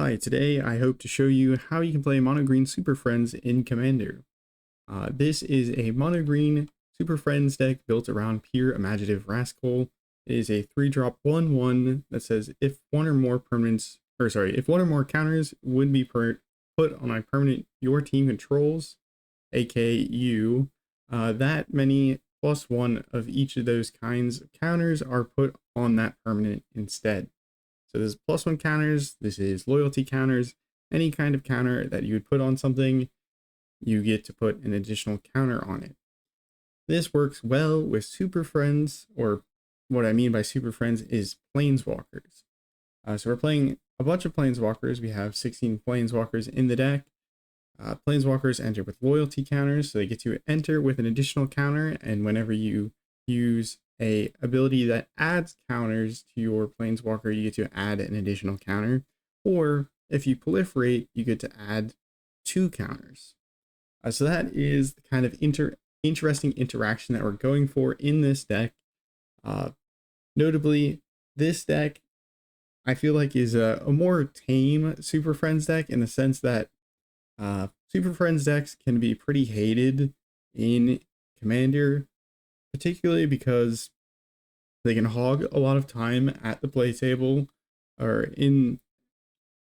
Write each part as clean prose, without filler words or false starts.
Hi, today I hope to show you how you can play Mono Green Superfriends in Commander. This is a Mono Green Superfriends deck built around pure Imaginative Rascal. It is a 3-drop 1/1 that says if one or more counters would be put on a permanent your team controls, aka you, that many +1 of each of those kinds of counters are put on that permanent instead. So this is +1 counters, this is loyalty counters, any kind of counter that you would put on something, you get to put an additional counter on it. This works well with Super Friends, or what I mean by Super Friends is Planeswalkers. So we're playing a bunch of Planeswalkers. We have 16 Planeswalkers in the deck. Planeswalkers enter with loyalty counters, so they get to enter with an additional counter, and whenever you use a ability that adds counters to your planeswalker, you get to add an additional counter. Or if you proliferate, you get to add 2 counters. So that is the kind of interesting interaction that we're going for in this deck. Notably, this deck I feel like is a more tame Super Friends deck, in the sense that Super Friends decks can be pretty hated in Commander, particularly because they can hog a lot of time at the play table or in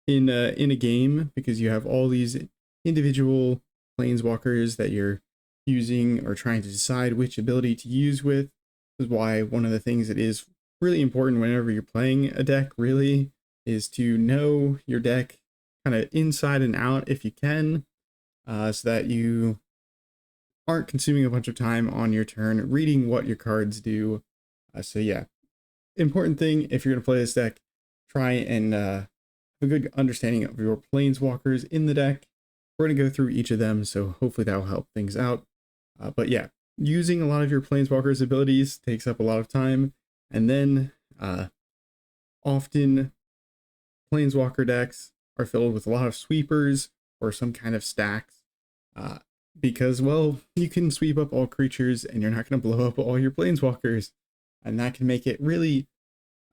a game, because you have all these individual planeswalkers that you're using or trying to decide which ability to use with. This is why one of the things that is really important whenever you're playing a deck really is to know your deck kind of inside and out if you can, so that you aren't consuming a bunch of time on your turn reading what your cards do. So yeah, important thing if you're going to play this deck, try and have a good understanding of your planeswalkers in the deck. We're going to go through each of them, so hopefully that will help things out. But yeah, using a lot of your planeswalkers abilities takes up a lot of time, and then often planeswalker decks are filled with a lot of sweepers or some kind of stacks, because, well, you can sweep up all creatures and you're not going to blow up all your planeswalkers, and that can make it really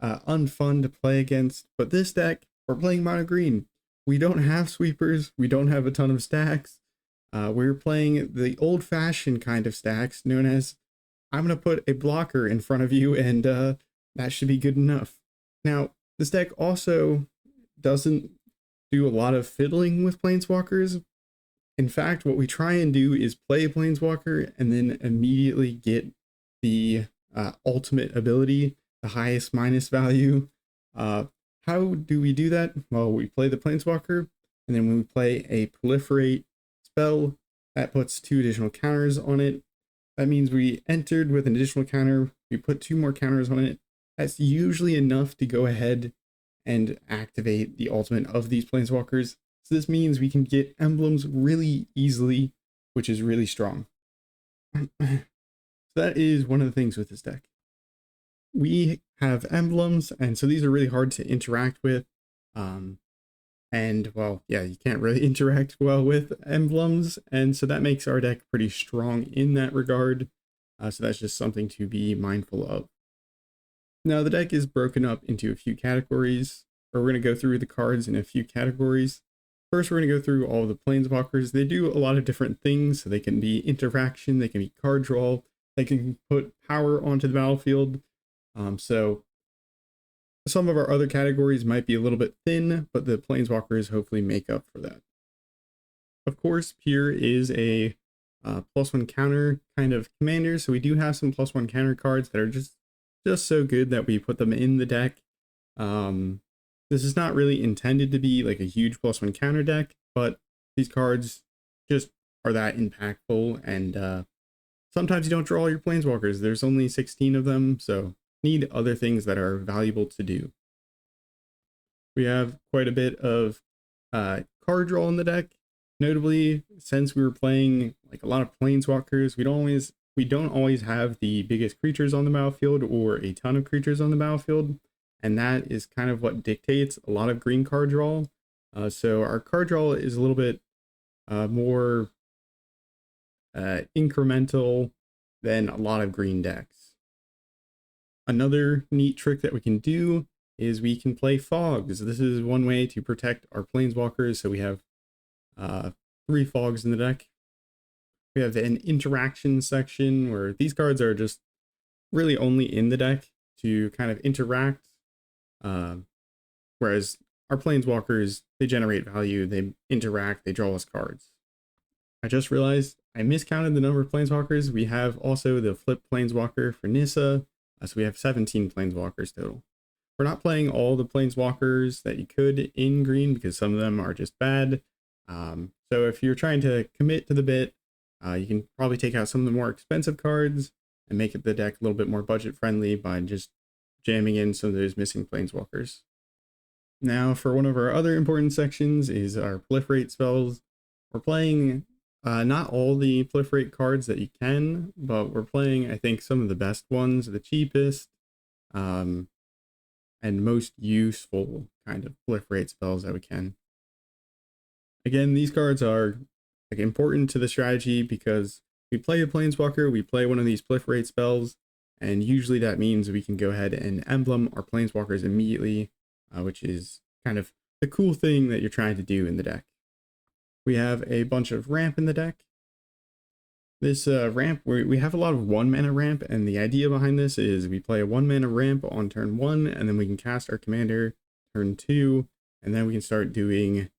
unfun to play against. But this deck, we're playing Mono Green. We don't have sweepers, we don't have a ton of stacks. We're playing the old-fashioned kind of stacks, known as, I'm going to put a blocker in front of you and that should be good enough. Now, this deck also doesn't do a lot of fiddling with planeswalkers. In fact, what we try and do is play a planeswalker and then immediately get the ultimate ability, the highest minus value. How do we do that? Well, we play the planeswalker, and then when we play a proliferate spell, that puts 2 additional counters on it. That means we entered with an additional counter, we put 2 more counters on it. That's usually enough to go ahead and activate the ultimate of these planeswalkers. So this means we can get emblems really easily, which is really strong. So that is one of the things with this deck. We have emblems, and so these are really hard to interact with. And, well, yeah, you can't really interact well with emblems, and so that makes our deck pretty strong in that regard. So that's just something to be mindful of. Now, the deck is broken up into a few categories, or we're going to go through the cards in a few categories. First, we're going to go through all of the planeswalkers. They do a lot of different things. So they can be interaction, they can be card draw, they can put power onto the battlefield. So some of our other categories might be a little bit thin, but the planeswalkers hopefully make up for that. Of course, Pure is a +1 counter kind of commander, so we do have some +1 counter cards that are just so good that we put them in the deck. This is not really intended to be like a huge +1 counter deck, but these cards just are that impactful, and sometimes you don't draw all your planeswalkers. There's only 16 of them, so need other things that are valuable to do. We have quite a bit of card draw in the deck. Notably, since we were playing like a lot of planeswalkers, we don't always have the biggest creatures on the battlefield or a ton of creatures on the battlefield, and that is kind of what dictates a lot of green card draw. So our card draw is a little bit more incremental than a lot of green decks. Another neat trick that we can do is we can play fogs. This is one way to protect our planeswalkers. So we have 3 fogs in the deck. We have an interaction section where these cards are just really only in the deck to kind of interact. Whereas our planeswalkers, they generate value, they interact, they draw us cards. I just realized I miscounted the number of planeswalkers. We have also the flip planeswalker for Nissa, so we have 17 planeswalkers total. We're not playing all the planeswalkers that you could in green because some of them are just bad. So if you're trying to commit to the bit, you can probably take out some of the more expensive cards and make the deck a little bit more budget friendly by just jamming in some of those missing planeswalkers. Now for one of our other important sections is our Proliferate spells. We're playing not all the Proliferate cards that you can, but we're playing, I think, some of the best ones, the cheapest, and most useful kind of Proliferate spells that we can. Again, these cards are like important to the strategy because we play a Planeswalker, we play one of these Proliferate spells, and usually that means we can go ahead and emblem our Planeswalkers immediately, which is kind of the cool thing that you're trying to do in the deck. We have a bunch of ramp in the deck. This ramp, we have a lot of 1 mana ramp, and the idea behind this is we play a 1 mana ramp on turn 1, and then we can cast our commander turn 2, and then we can start doing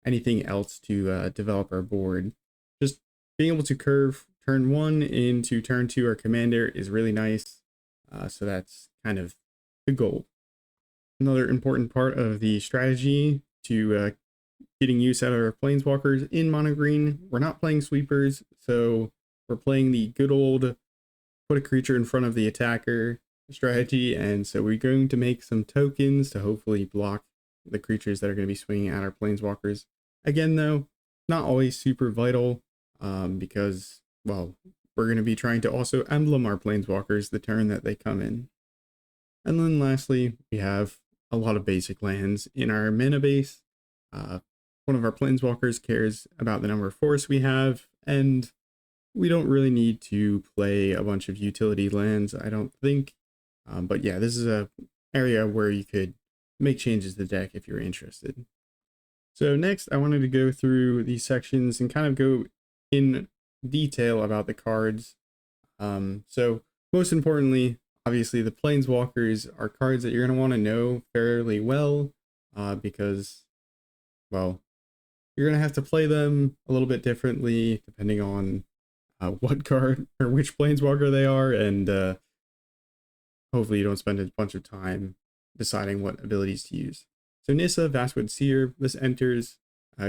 anything else to develop our board. Just being able to curve turn 1 into turn 2 our commander is really nice, so that's kind of the goal. Another important part of the strategy to getting use out of our planeswalkers in mono green, we're not playing sweepers, so we're playing the good old put a creature in front of the attacker strategy, and so we're going to make some tokens to hopefully block the creatures that are going to be swinging at our planeswalkers. Again though, not always super vital, because, well, we're going to be trying to also emblem our planeswalkers the turn that they come in. And then lastly, we have a lot of basic lands in our mana base. One of our planeswalkers cares about the number of forests we have, and we don't really need to play a bunch of utility lands, I don't think. But yeah, this is a area where you could make changes to the deck if you're interested. So next, I wanted to go through these sections and kind of go in detail about the cards. So most importantly, obviously the planeswalkers are cards that you're going to want to know fairly well, because, well, you're going to have to play them a little bit differently depending on what card or which planeswalker they are, and hopefully you don't spend a bunch of time deciding what abilities to use. So Nissa, Vastwood Seer, this enters,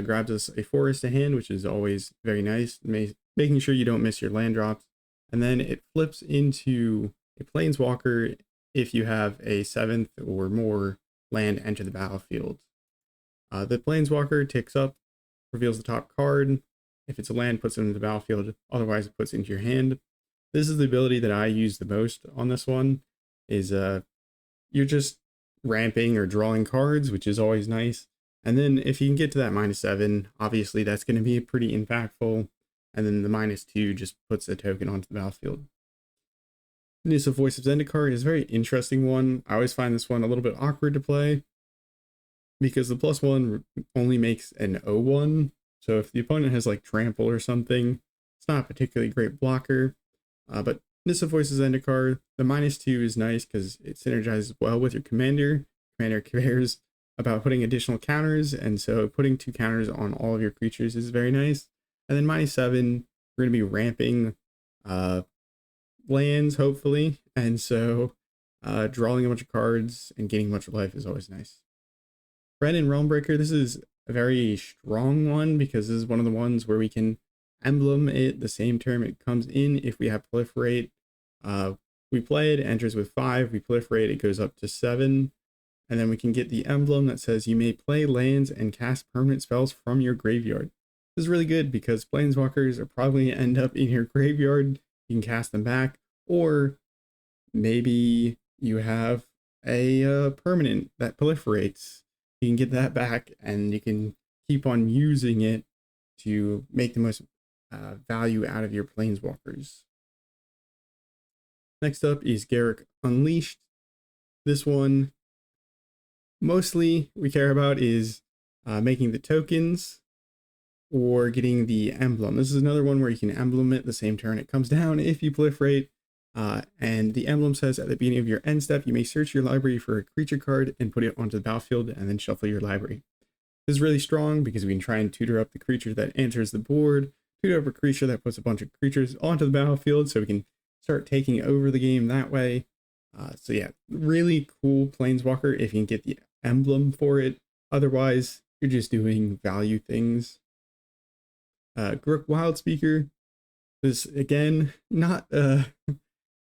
grabs us a forest to hand, which is always very nice, making sure you don't miss your land drops. And then it flips into a planeswalker if you have a 7th or more land enter the battlefield. The planeswalker ticks up, reveals the top card. If it's a land, puts it into the battlefield. Otherwise, it puts it into your hand. This is the ability that I use the most on this one. Is you're just ramping or drawing cards, which is always nice. And then if you can get to that -7, obviously that's going to be pretty impactful. And then the -2 just puts a token onto the battlefield. Nissa Voice of Zendikar is a very interesting one. I always find this one a little bit awkward to play because the +1 only makes an 0/1. So if the opponent has like trample or something, it's not a particularly great blocker. But Nissa Voice of Zendikar, the -2 is nice because it synergizes well with your commander. Commander cares about putting additional counters, and so putting 2 counters on all of your creatures is very nice. And then -7, we're going to be ramping lands, hopefully, and so drawing a bunch of cards and gaining a bunch of life is always nice. Brandon Realmbreaker, this is a very strong one because this is one of the ones where we can emblem it the same term it comes in. If we have Proliferate, we play it, enters with 5, we Proliferate, it goes up to 7, and then we can get the emblem that says you may play lands and cast permanent spells from your graveyard. This is really good because planeswalkers are probably going to end up in your graveyard. You can cast them back, or maybe you have a permanent that proliferates. You can get that back and you can keep on using it to make the most value out of your planeswalkers. Next up is Garruk Unleashed. This one mostly we care about is making the tokens or getting the emblem. This is another one where you can emblem it the same turn it comes down if you proliferate. And the emblem says at the beginning of your end step, you may search your library for a creature card and put it onto the battlefield and then shuffle your library. This is really strong because we can try and tutor up the creature that enters the board, tutor up a creature that puts a bunch of creatures onto the battlefield so we can start taking over the game that way. So yeah, really cool planeswalker if you can get the emblem for it. Otherwise, you're just doing value things. Garruk Wildspeaker. This again, not this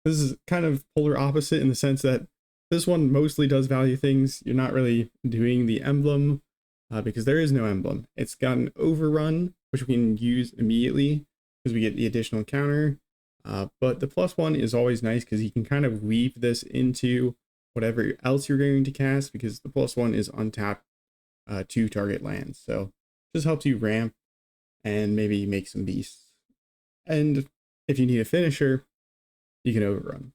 is kind of polar opposite in the sense that this one mostly does value things. You're not really doing the emblem because there is no emblem. It's got an overrun, which we can use immediately because we get the additional counter. But the +1 is always nice because you can kind of weave this into whatever else you're going to cast because the +1 is untapped to target lands. So just helps you ramp and maybe make some beasts. And if you need a finisher, you can overrun.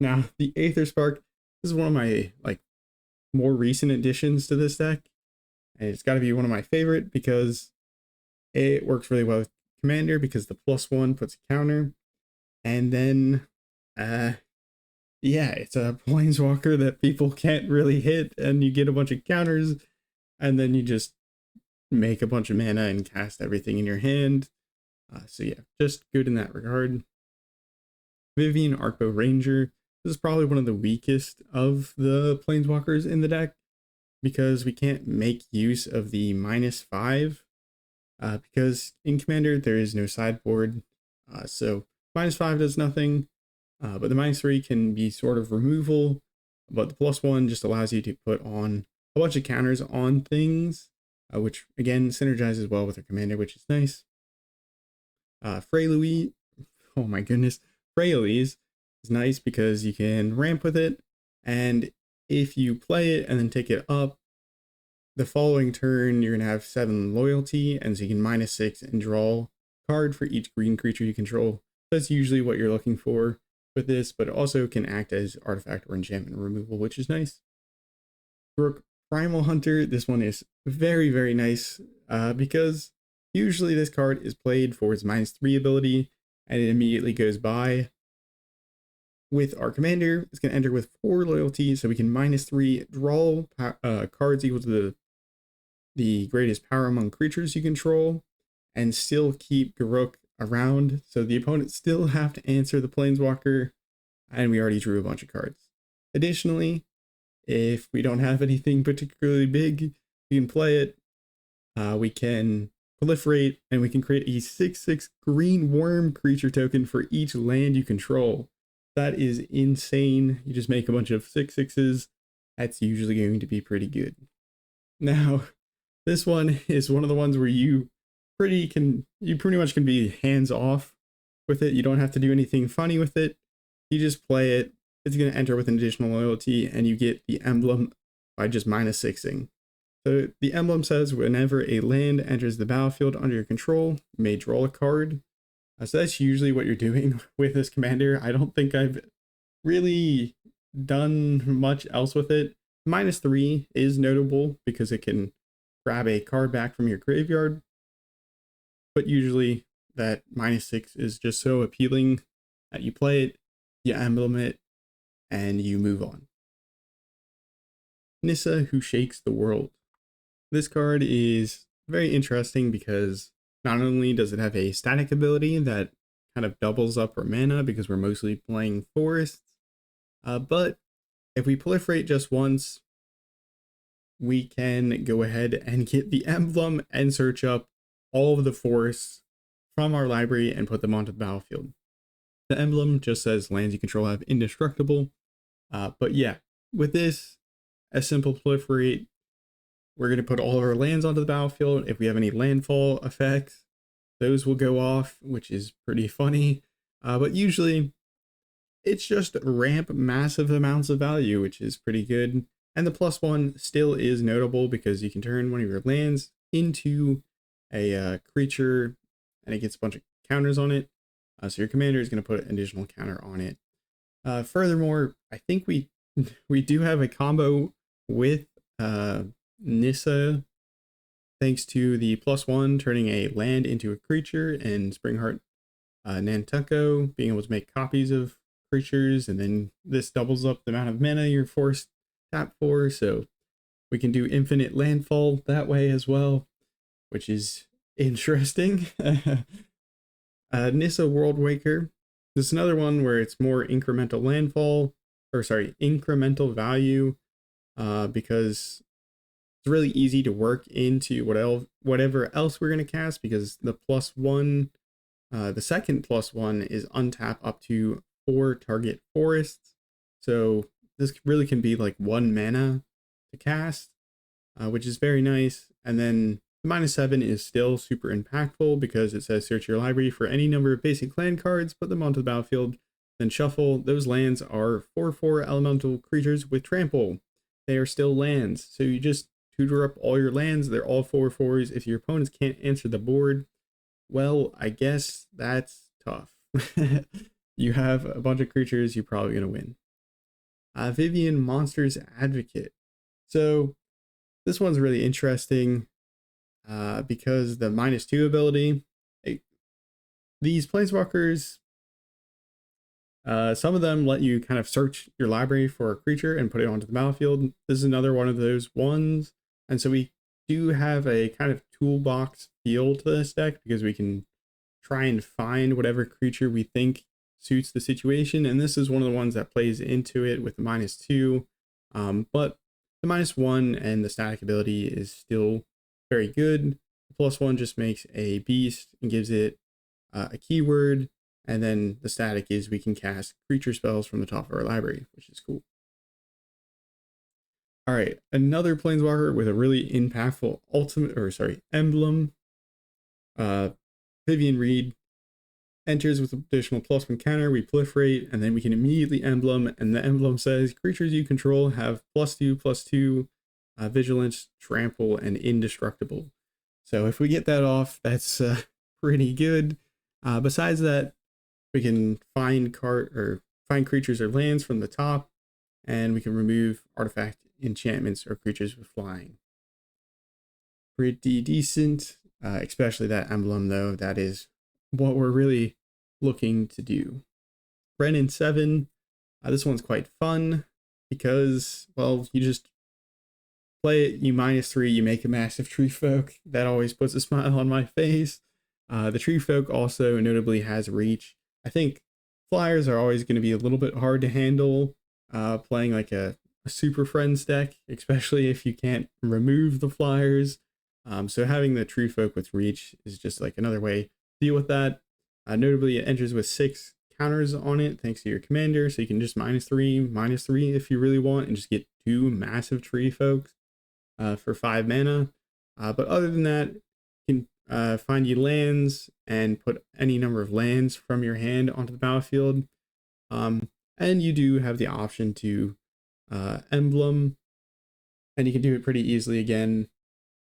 Now, the Aether Spark, this is one of my more recent additions to this deck. And it's got to be one of my favorite because it works really well with Commander because the +1 puts a counter. And then, yeah, it's a planeswalker that people can't really hit and you get a bunch of counters and then you just make a bunch of mana and cast everything in your hand. So yeah, just good in that regard. Vivian Arcbow Ranger. This is probably one of the weakest of the planeswalkers in the deck because we can't make use of the -5 because in Commander there is no sideboard. So -5 does nothing, but the -3 can be sort of removal, but the +1 just allows you to put on a bunch of counters on things, which again synergizes well with our Commander, which is nice. Freylouise, oh my goodness, Freylouise is nice because you can ramp with it, and if you play it and then take it up, the following turn you're gonna have 7 loyalty, and so you can -6 and draw a card for each green creature you control. That's usually what you're looking for with this, but it also can act as artifact or enchantment removal, which is nice. Garruk Primal Hunter, this one is very, very nice because usually this card is played for its -3 ability and it immediately goes by. With our Commander, it's going to enter with 4 loyalty, so we can -3 draw cards equal to the greatest power among creatures you control and still keep Garruk around, so the opponent still have to answer the planeswalker, and we already drew a bunch of cards. Additionally, if we don't have anything particularly big, we can play it. We can proliferate, and we can create a 6/6 green worm creature token for each land you control. That is insane. You just make a bunch of 6/6s. That's usually going to be pretty good. Now, this one is one of the ones where you pretty much can be hands off with it. You don't have to do anything funny with it. You just play it. It's going to enter with an additional loyalty, and you get the emblem by just -6ing. So the emblem says whenever a land enters the battlefield under your control, you may draw a card. So that's usually what you're doing with this Commander. I don't think I've really done much else with it. -3 is notable because it can grab a card back from your graveyard, but usually that -6 is just so appealing that you play it, you emblem it, and you move on. Nissa, Who Shakes the World. This card is very interesting because not only does it have a static ability that kind of doubles up our mana because we're mostly playing forests, but if we proliferate just once, we can go ahead and get the emblem and search up all of the forests from our library and put them onto the battlefield. The emblem just says lands you control have indestructible, but yeah, with this, a simple proliferate, we're going to put all of our lands onto the battlefield. If we have any landfall effects, those will go off, which is pretty funny. But usually, it's just ramp massive amounts of value, which is pretty good. And the +1 still is notable because you can turn one of your lands into a creature, and it gets a bunch of counters on it. So your Commander is going to put an additional counter on it. Furthermore, I think we do have a combo with Nissa, thanks to the +1, turning a land into a creature, and Springheart Nantucko, being able to make copies of creatures, and then this doubles up the amount of mana you're forced tap for, so we can do infinite landfall that way as well, which is interesting. Nissa Worldwaker. This is another one where it's more incremental landfall, or sorry, incremental value, because it's really easy to work into whatever else we're going to cast, because the +1, the second +1 is untap up to 4 target forests. So this really can be like 1 mana to cast, which is very nice. And then the -7 is still super impactful because it says search your library for any number of basic land cards, put them onto the battlefield, then shuffle. Those lands are 4/4 elemental creatures with trample. They are still lands, so you just tutor up all your lands. They're all 4/4s. If your opponents can't answer the board, well, I guess that's tough. You have a bunch of creatures, you're probably going to win. Vivian Monsters Advocate. So this one's really interesting because the -2 ability, these planeswalkers, some of them let you kind of search your library for a creature and put it onto the battlefield. This is another one of those ones. And so we do have a kind of toolbox feel to this deck because we can try and find whatever creature we think suits the situation. And this is one of the ones that plays into it with the -2. But the -1 and the static ability is still very good. The +1 just makes a beast and gives it a keyword. And then the static is we can cast creature spells from the top of our library, which is cool. All right, another planeswalker with a really impactful emblem. Vivian Reed enters with additional +1 counter. We proliferate, and then we can immediately emblem. And the emblem says creatures you control have +2/+2 vigilance, trample, and indestructible. So if we get that off, that's pretty good. Besides that, we can find creatures or lands from the top, and we can remove artifact, enchantments, or creatures with flying. Pretty decent, especially that emblem though. That is what we're really looking to do. Brennan 7. This one's quite fun because, well, you just play it, you -3, you make a massive tree folk. That always puts a smile on my face. The tree folk also notably has reach. I think flyers are always going to be a little bit hard to handle playing like a Super Friends deck, especially if you can't remove the flyers. So having the tree folk with reach is just like another way to deal with that. Notably, it enters with 6 counters on it thanks to your commander, so you can just -3 if you really want and just get 2 massive tree folks for 5 mana. But other than that, you can find you lands and put any number of lands from your hand onto the battlefield. And you do have the option to emblem, and you can do it pretty easily again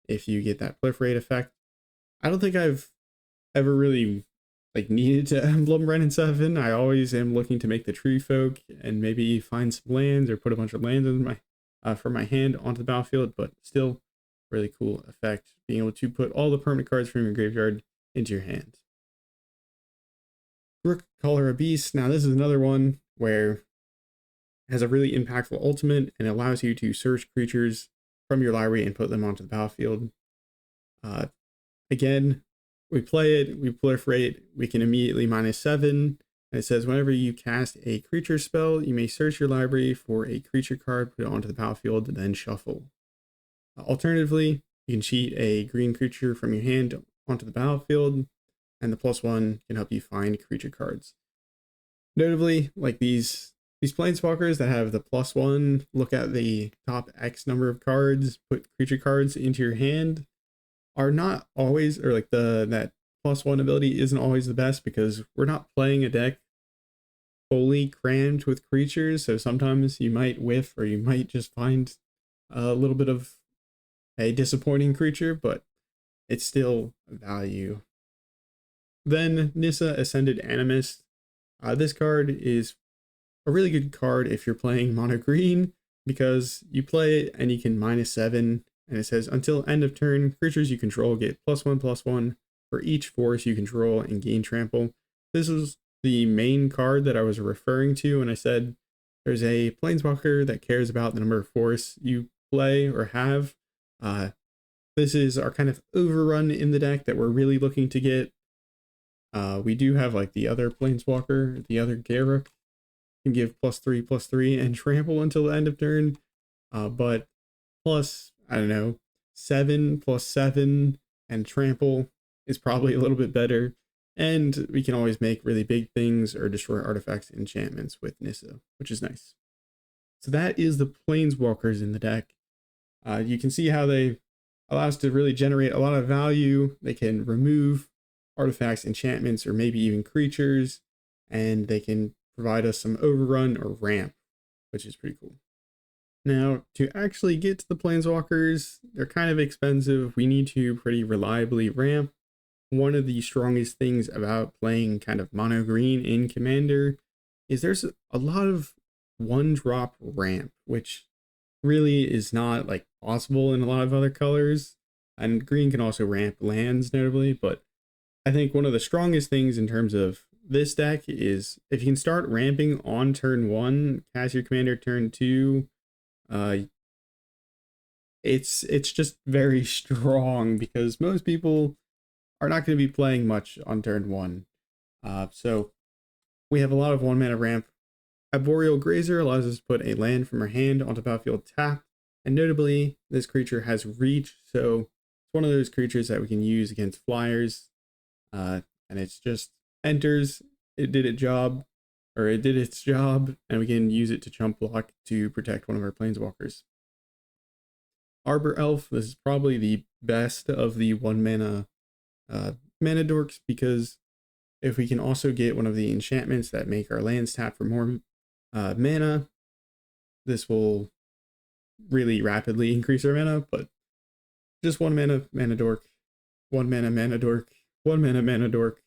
if you get that proliferate effect. I don't think I've ever really needed to emblem Ren and 7. I always am looking to make the tree folk and maybe find some lands or put a bunch of lands in my from my hand onto the battlefield, but still really cool effect being able to put all the permanent cards from your graveyard into your hand. Garruk, Cholera Beast. Now this is another one where it has a really impactful ultimate and allows you to search creatures from your library and put them onto the battlefield. Again, we play it, we proliferate, we can immediately -7. And it says whenever you cast a creature spell, you may search your library for a creature card, put it onto the battlefield, and then shuffle. Alternatively, you can cheat a green creature from your hand onto the battlefield, and the +1 can help you find creature cards. Notably, like these planeswalkers that have the +1, look at the top X number of cards, put creature cards into your hand, are not always, or that +1 ability isn't always the best because we're not playing a deck fully crammed with creatures. So sometimes you might whiff, or you might just find a little bit of a disappointing creature, but it's still value. Then Nissa Ascended Animist. This card is a really good card if you're playing Mono Green. because you play it and you can -7, and it says until end of turn, creatures you control get +1/+1 for each force you control and gain trample. This is the main card that I was referring to when I said there's a planeswalker that cares about the number of force you play or have. This is our kind of overrun in the deck that we're really looking to get. We do have like the other planeswalker, the other Garruk, can give +3/+3 and trample until the end of turn. But plus, I don't know, 7/7 and trample is probably a little bit better. And we can always make really big things or destroy artifacts and enchantments with Nissa, which is nice. So that is the planeswalkers in the deck. You can see how they allow us to really generate a lot of value. They can remove artifacts, enchantments, or maybe even creatures, and they can provide us some overrun or ramp, which is pretty cool. Now, to actually get to the planeswalkers, they're kind of expensive. We need to pretty reliably ramp. One of the strongest things about playing kind of mono green in Commander is there's a lot of 1-drop ramp, which really is not like possible in a lot of other colors. And green can also ramp lands notably, but I think one of the strongest things in terms of this deck is if you can start ramping on turn 1, cast your commander turn 2, it's just very strong because most people are not going to be playing much on turn 1. So we have a lot of 1-mana ramp. Arboreal Grazer allows us to put a land from our hand onto battlefield tapped, and notably this creature has reach, so it's one of those creatures that we can use against flyers, and it's just enters, it did its job, and we can use it to chump block to protect one of our planeswalkers. Arbor Elf, this is probably the best of the 1-mana mana dorks, because if we can also get one of the enchantments that make our lands tap for more mana, this will really rapidly increase our mana. But just 1-mana dork, 1-mana mana dork, 1-mana mana dork,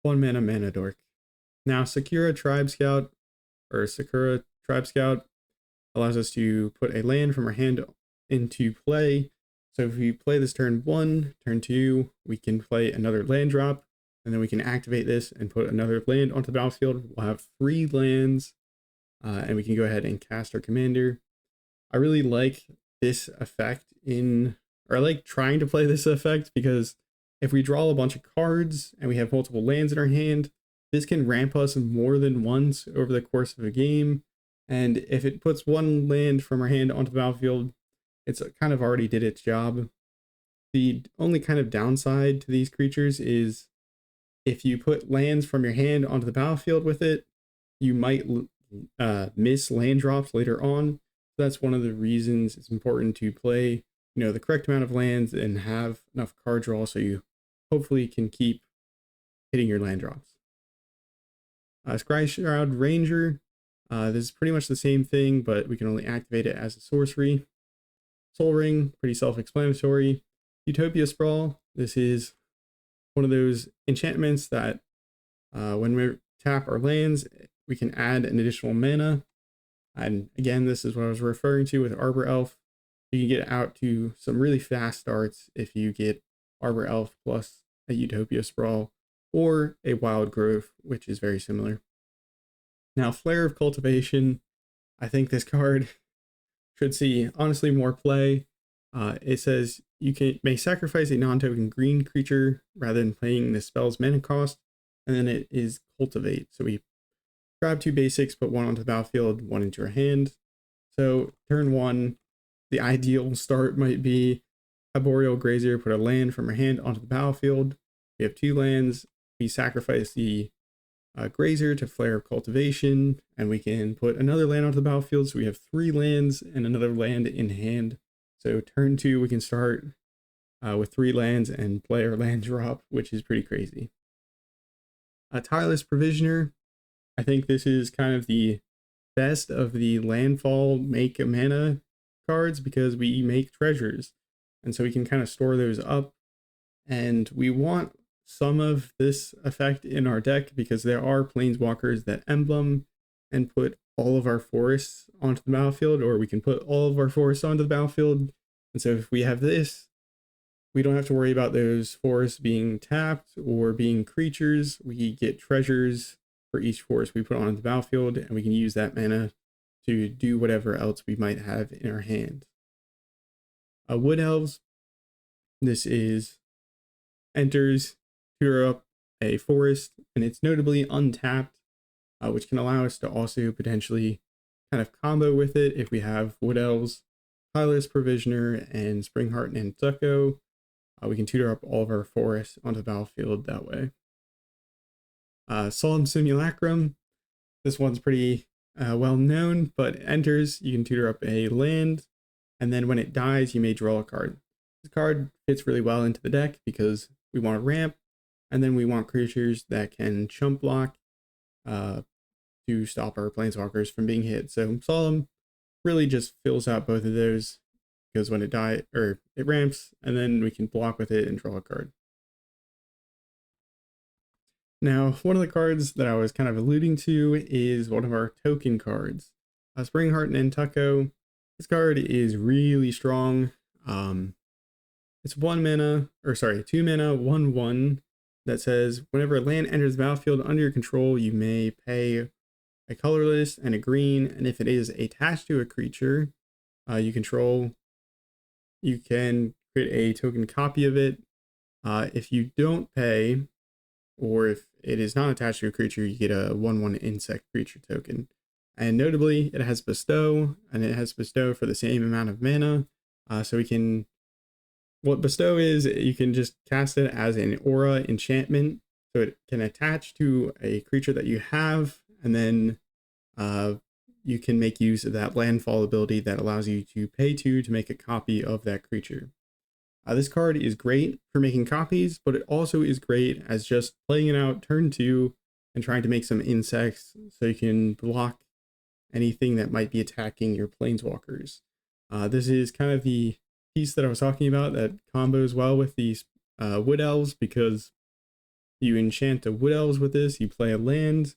1-mana mana dork. Now Sakura Tribe Scout allows us to put a land from our hand into play. So if we play this turn 1, turn 2, we can play another land drop, and then we can activate this and put another land onto the battlefield. We'll have 3 lands, and we can go ahead and cast our commander. I really like this effect I like trying to play this effect, because if we draw a bunch of cards and we have multiple lands in our hand, this can ramp us more than once over the course of a game. And if it puts 1 land from our hand onto the battlefield, it's kind of already did its job. The only kind of downside to these creatures is if you put lands from your hand onto the battlefield with it, you might miss land drops later on. So that's one of the reasons it's important to play, the correct amount of lands and have enough card draw so you hopefully can keep hitting your land drops. Scry Shroud Ranger, this is pretty much the same thing, but we can only activate it as a sorcery. Soul Ring, pretty self-explanatory. Utopia Sprawl, this is one of those enchantments that when we tap our lands, we can add an additional mana. And again, this is what I was referring to with Arbor Elf. You can get out to some really fast starts if you get Arbor Elf plus a Utopia Sprawl or a Wild Growth, which is very similar. Now, Flare of Cultivation, I think this card should see honestly more play. It says you may sacrifice a non-token green creature rather than paying the spell's mana cost, and then it is Cultivate. So we grab 2 basics, put 1 onto the battlefield, 1 into our hand. So turn 1, the ideal start might be Arboreal Grazer, put a land from our hand onto the battlefield. We have 2 lands. We sacrifice the Grazer to Flare of Cultivation, and we can put another land onto the battlefield. So we have 3 lands and another land in hand. So turn 2, we can start with 3 lands and play our land drop, which is pretty crazy. Tireless Provisioner, I think this is kind of the best of the landfall make a mana cards because we make treasures. And so we can kind of store those up. And we want some of this effect in our deck because there are planeswalkers that emblem and put all of our forests onto the battlefield, or we can put all of our forests onto the battlefield. And so if we have this, we don't have to worry about those forests being tapped or being creatures. We get treasures for each forest we put on the battlefield, and we can use that mana to do whatever else we might have in our hand. Wood Elves, this is enters, tutor up a forest, and it's notably untapped, which can allow us to also potentially kind of combo with it if we have Wood Elves, Tireless Provisioner, and Springheart and Nantucko. We can tutor up all of our forests onto the battlefield that way. Solemn Simulacrum, this one's pretty well known, but it enters, you can tutor up a land, and then when it dies, you may draw a card. This card fits really well into the deck because we want a ramp, and then we want creatures that can chump block to stop our planeswalkers from being hit. So Solemn really just fills out both of those, because when it dies, or it ramps, and then we can block with it and draw a card. Now, one of the cards that I was kind of alluding to is one of our token cards. Springheart and Nantucko. This card is really strong. It's 2 mana, 1/1, that says whenever a land enters the battlefield under your control, you may pay a colorless and a green, and if it is attached to a creature you control, you can create a token copy of it. If you don't pay, or if it is not attached to a creature, you get a 1/1 insect creature token. And notably, it has Bestow, and it has Bestow for the same amount of mana. So we can, what Bestow is, you can just cast it as an aura enchantment. So it can attach to a creature that you have, and then you can make use of that landfall ability that allows you to pay 2 to make a copy of that creature. This card is great for making copies, but it also is great as just playing it out turn 2 and trying to make some insects so you can block anything that might be attacking your planeswalkers. This is kind of the piece that I was talking about that combos well with these Wood Elves, because you enchant a Wood Elves with this, you play a land,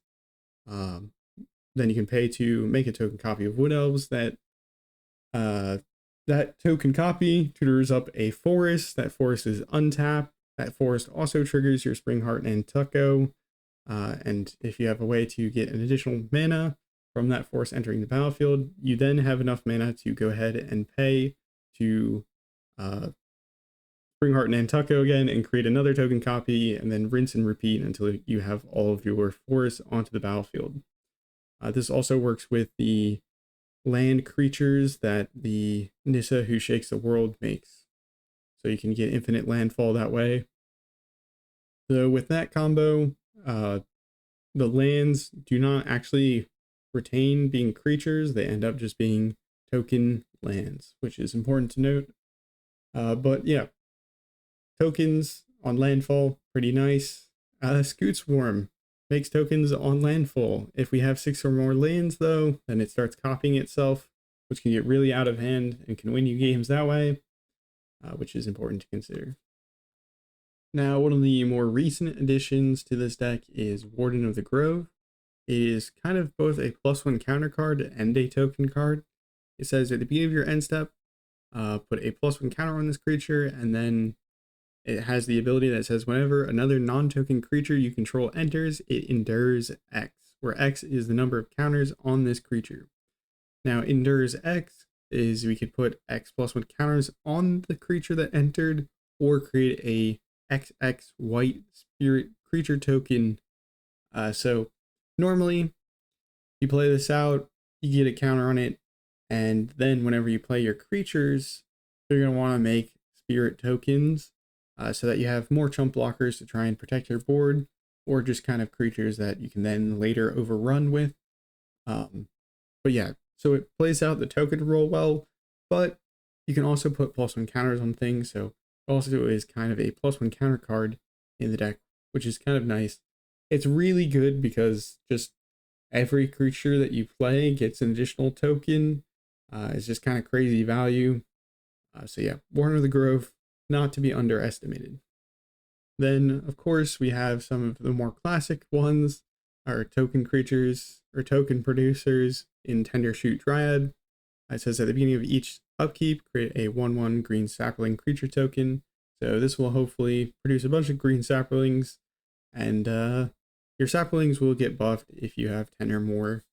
then you can pay to make a token copy of Wood Elves. That token copy tutors up a forest. That forest is untapped. That forest also triggers your Springheart and Nantucko. And if you have a way to get an additional mana from that forest entering the battlefield, you then have enough mana to go ahead and pay to Springheart and Nantucko again and create another token copy, and then rinse and repeat until you have all of your forests onto the battlefield. This also works with the land creatures that the Nissa Who Shakes the World makes. So you can get infinite landfall that way. So with that combo, the lands do not actually retain being creatures. They end up just being token lands, which is important to note. But yeah, tokens on landfall, pretty nice. Scoot Swarm makes tokens on landfall. If we have 6 or more lands though, then it starts copying itself, which can get really out of hand and can win you games that way, which is important to consider. Now, one of the more recent additions to this deck is Warden of the Grove. It is kind of both a +1 counter card and a token card. It says at the beginning of your end step, put a +1 counter on this creature, and then it has the ability that says whenever another non-token creature you control enters, it endures X, where X is the number of counters on this creature. Now, endures X is we could put X +1 counters on the creature that entered, or create a XX white spirit creature token. So normally you play this out, you get a counter on it, and then whenever you play your creatures, you're going to want to make spirit tokens so that you have more chump blockers to try and protect your board, or just kind of creatures that you can then later overrun with. But yeah, so it plays out the token role well, but you can also put +1 counters on things, so also is kind of a +1 counter card in the deck, which is kind of nice. It's really good because just every creature that you play gets an additional token. It's just kind of crazy value. So yeah, Warden of the Grove, not to be underestimated. Then, of course, we have some of the more classic ones. our token creatures or token producers in Tender Shoot Dryad. It says at the beginning of each upkeep, create a 1/1 green sapling creature token. So this will hopefully produce a bunch of green saplings, and your saplings will get buffed if you have 10 or more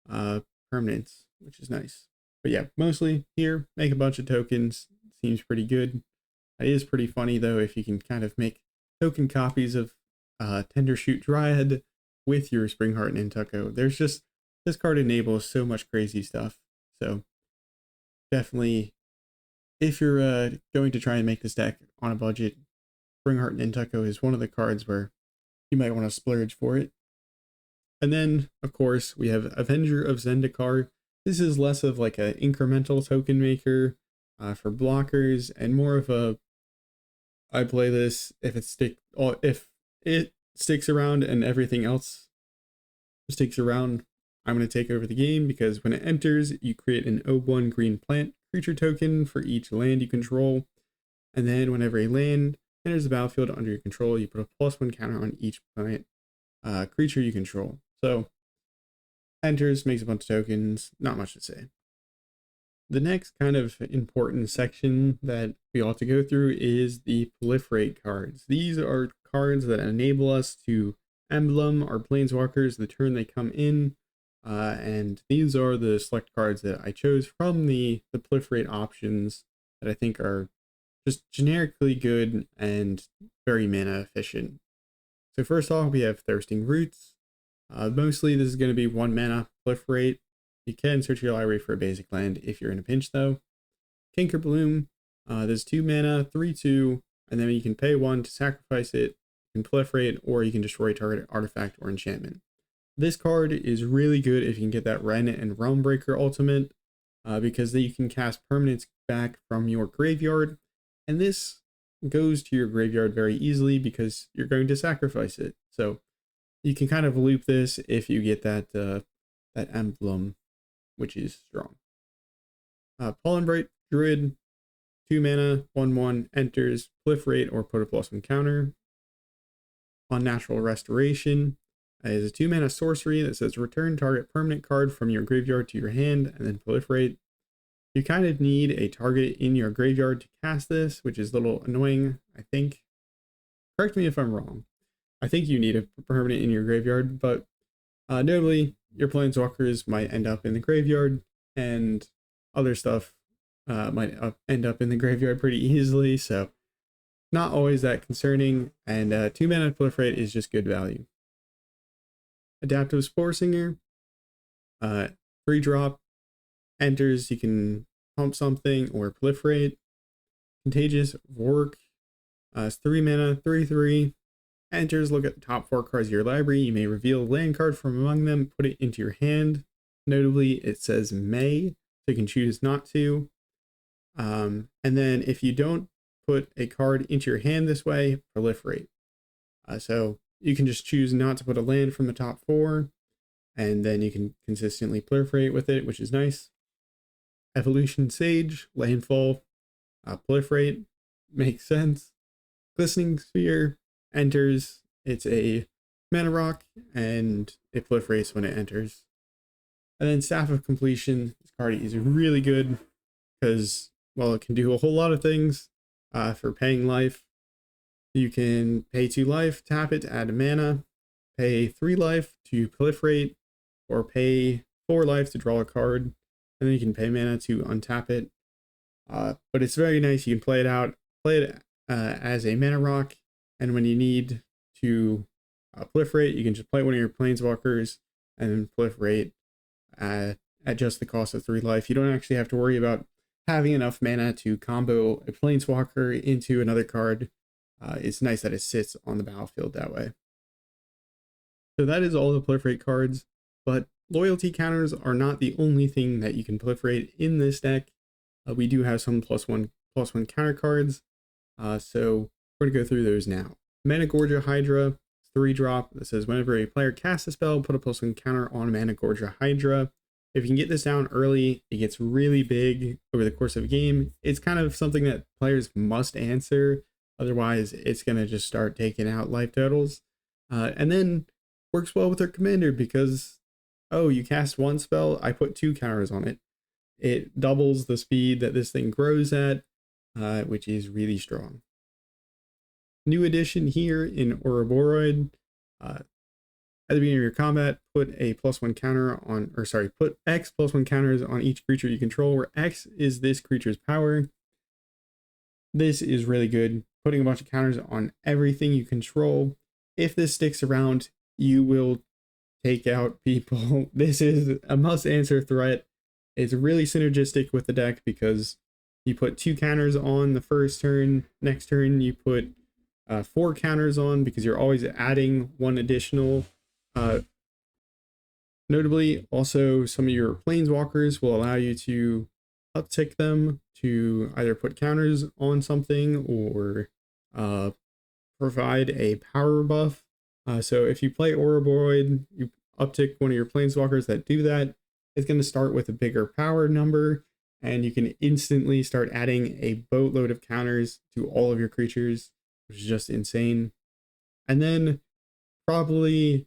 permanents, which is nice. But yeah, mostly here, make a bunch of tokens. Seems pretty good. It is pretty funny though if you can kind of make token copies of Tender Shoot Dryad with your Springheart and Nantucko. There's just, this card enables so much crazy stuff. So definitely, if you're going to try and make this deck on a budget, Springheart and Nantucko is one of the cards where you might want to splurge for it. And then, of course, we have Avenger of Zendikar. This is less of like an incremental token maker for blockers and more of a, I play this if it sticks around and everything else sticks around, I'm going to take over the game, because when it enters, you create an 0/1 green plant creature token for each land you control. And then whenever a land enters the battlefield under your control, you put a +1 counter on each plant creature you control. So enters, makes a bunch of tokens, not much to say. The next kind of important section that we ought to go through is the Proliferate cards. These are cards that enable us to emblem our planeswalkers the turn they come in, and these are the select cards that I chose from the Proliferate options that I think are just generically good and very mana efficient. So first off, we have Thirsting Roots. Mostly this is going to be 1 mana Proliferate. You can search your library for a basic land if you're in a pinch though. Kinker Bloom, there's 2 mana, 3/2, and then you can pay 1 to sacrifice it, you can proliferate, or you can destroy target artifact or enchantment. This card is really good if you can get that Wren and Realmbreaker ultimate, because then you can cast permanents back from your graveyard, and this goes to your graveyard very easily because you're going to sacrifice it. So you can kind of loop this if you get that that emblem, which is strong. Pollenbright Druid, 2 mana, 1/1, enters, proliferate, or put a +1 counter. Unnatural Restoration is a 2 mana sorcery that says return target permanent card from your graveyard to your hand and then proliferate. You kind of need a target in your graveyard to cast this, which is a little annoying, I think. Correct me if I'm wrong. I think you need a permanent in your graveyard, but notably, your planeswalkers might end up in the graveyard, and other stuff might end up in the graveyard pretty easily, so not always that concerning, and 2 mana proliferate is just good value. Adaptive Spore Singer, 3-drop, enters, you can pump something or proliferate. Contagious Vork, it's 3 mana, 3/3, enters, look at the top 4 cards of your library. You may reveal a land card from among them, put it into your hand. Notably, it says may, so you can choose not to. And then if you don't put a card into your hand this way, proliferate. So you can just choose not to put a land from the top 4, and then you can consistently proliferate with it, which is nice. Evolution Sage, landfall, proliferate, makes sense. Glistening Sphere, enters, it's a mana rock, and it proliferates when it enters. And then Staff of Completion, this card is really good because, well, it can do a whole lot of things for paying life. You can pay 2 life, tap it to add a mana, pay 3 life to proliferate, or pay 4 life to draw a card, and then you can pay mana to untap it. But it's very nice, you can play it as a mana rock, and when you need to proliferate, you can just play one of your planeswalkers and then proliferate at just the cost of 3 life. You don't actually have to worry about having enough mana to combo a planeswalker into another card. It's nice that it sits on the battlefield that way. So that is all the proliferate cards, but loyalty counters are not the only thing that you can proliferate in this deck. We do have some +1 counter cards, so we're going to go through those now. Managorgia Hydra, 3-drop that says whenever a player casts a spell, put a +1 counter on Managorgia Hydra. If you can get this down early, it gets really big over the course of a game. It's kind of something that players must answer, otherwise it's going to just start taking out life totals. And then works well with our commander because, oh, you cast one spell, I put 2 counters on it. It doubles the speed that this thing grows at, which is really strong. New addition here in Ouroboroid. At the beginning of your combat, put a +1 counter on, or sorry, put X +1 counters on each creature you control, where X is this creature's power. This is really good. Putting a bunch of counters on everything you control. If this sticks around, you will take out people. This is a must-answer threat. It's really synergistic with the deck because you put 2 counters on the first turn. Next turn, you put 4 counters on because you're always adding 1 additional. Notably, also some of your planeswalkers will allow you to uptick them to either put counters on something or provide a power buff. So if you play Ouroboroid, you uptick one of your planeswalkers that do that, it's going to start with a bigger power number, and you can instantly start adding a boatload of counters to all of your creatures, which is just insane. And then probably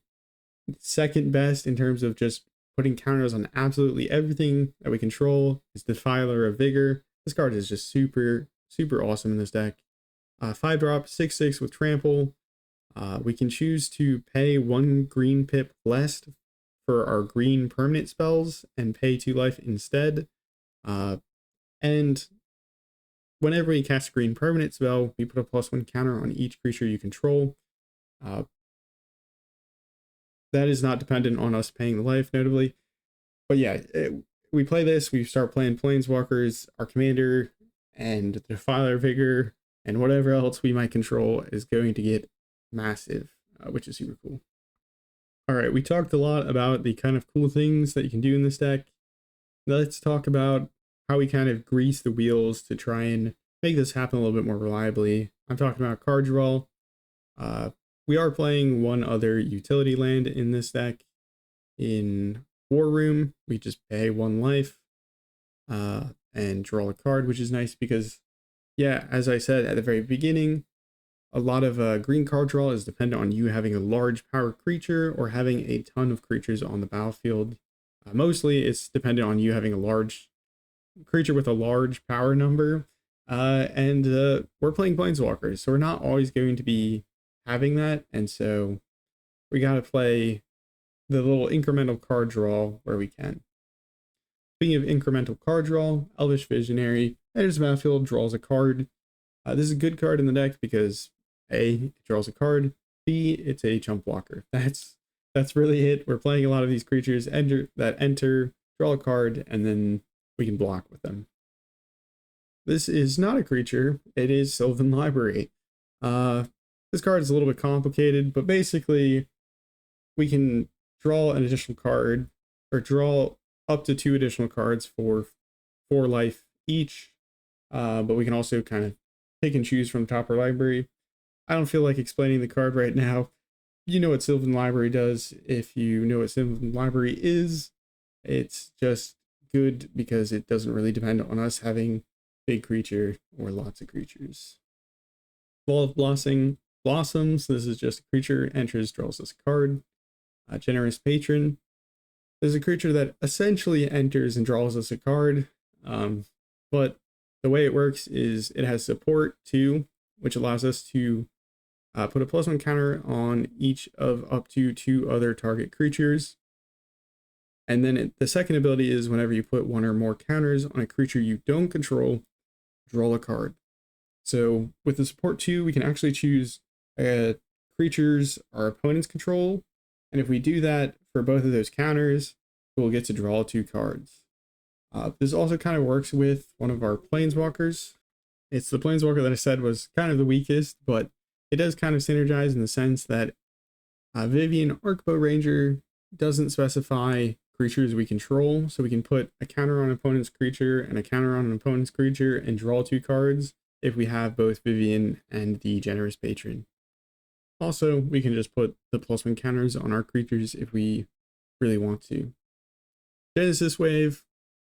second best in terms of just putting counters on absolutely everything that we control is Defiler of Vigor. This card is just super awesome in this deck. 5-drop, 6/6 with trample. We can choose to pay 1 green pip less for our green permanent spells and pay 2 life instead. And whenever we cast a green permanent spell, we put a +1 counter on each creature you control. That is not dependent on us paying the life, notably. But yeah, we play this, we start playing Planeswalkers, our commander, and the Defiler Vigor, and whatever else we might control is going to get massive, which is super cool. Alright, we talked a lot about the kind of cool things that you can do in this deck. Let's talk about how we kind of grease the wheels to try and make this happen a little bit more reliably. I'm talking about card draw. We are playing one other utility land in this deck. In War Room, we just pay 1 life and draw a card, which is nice because, yeah, as I said at the very beginning, a lot of green card draw is dependent on you having a large power creature or having a ton of creatures on the battlefield. Mostly it's dependent on you having a large creature with a large power number. And we're playing Planeswalkers, so we're not always going to be having that, and so we gotta play the little incremental card draw where we can. Speaking of incremental card draw, Elvish Visionary enters the battlefield, draws a card. This is a good card in the deck because A, it draws a card, B, it's a chump blocker. That's really it. We're playing a lot of these creatures that enter, draw a card, and then we can block with them. This is not a creature, it is Sylvan Library. This card is a little bit complicated, but basically we can draw an additional card or draw up to 2 additional cards for 4 life each. But we can also kind of pick and choose from the top of our library. I don't feel like explaining the card right now. You know what Sylvan Library does. If you know what Sylvan Library is, it's just good because it doesn't really depend on us having big creature or lots of creatures. Wall of Blossoms, this is just a creature, enters, draws us a card. Generous Patron, this is a creature that essentially enters and draws us a card, but the way it works is it has support too, which allows us to put a +1 counter on each of up to 2 other target creatures. And then the second ability is whenever you put 1 or more counters on a creature you don't control, draw a card. So with the support 2, we can actually choose creatures our opponents control, and if we do that for both of those counters, we'll get to draw 2 cards. This also kind of works with one of our planeswalkers. It's the planeswalker that I said was kind of the weakest, but it does kind of synergize in the sense that Vivian Arcbow Ranger doesn't specify creatures we control, so we can put a counter on an opponent's creature and a counter on an opponent's creature and draw 2 cards if we have both Vivian and the Generous Patron. Also, we can just put the +1 counters on our creatures if we really want to. Genesis Wave,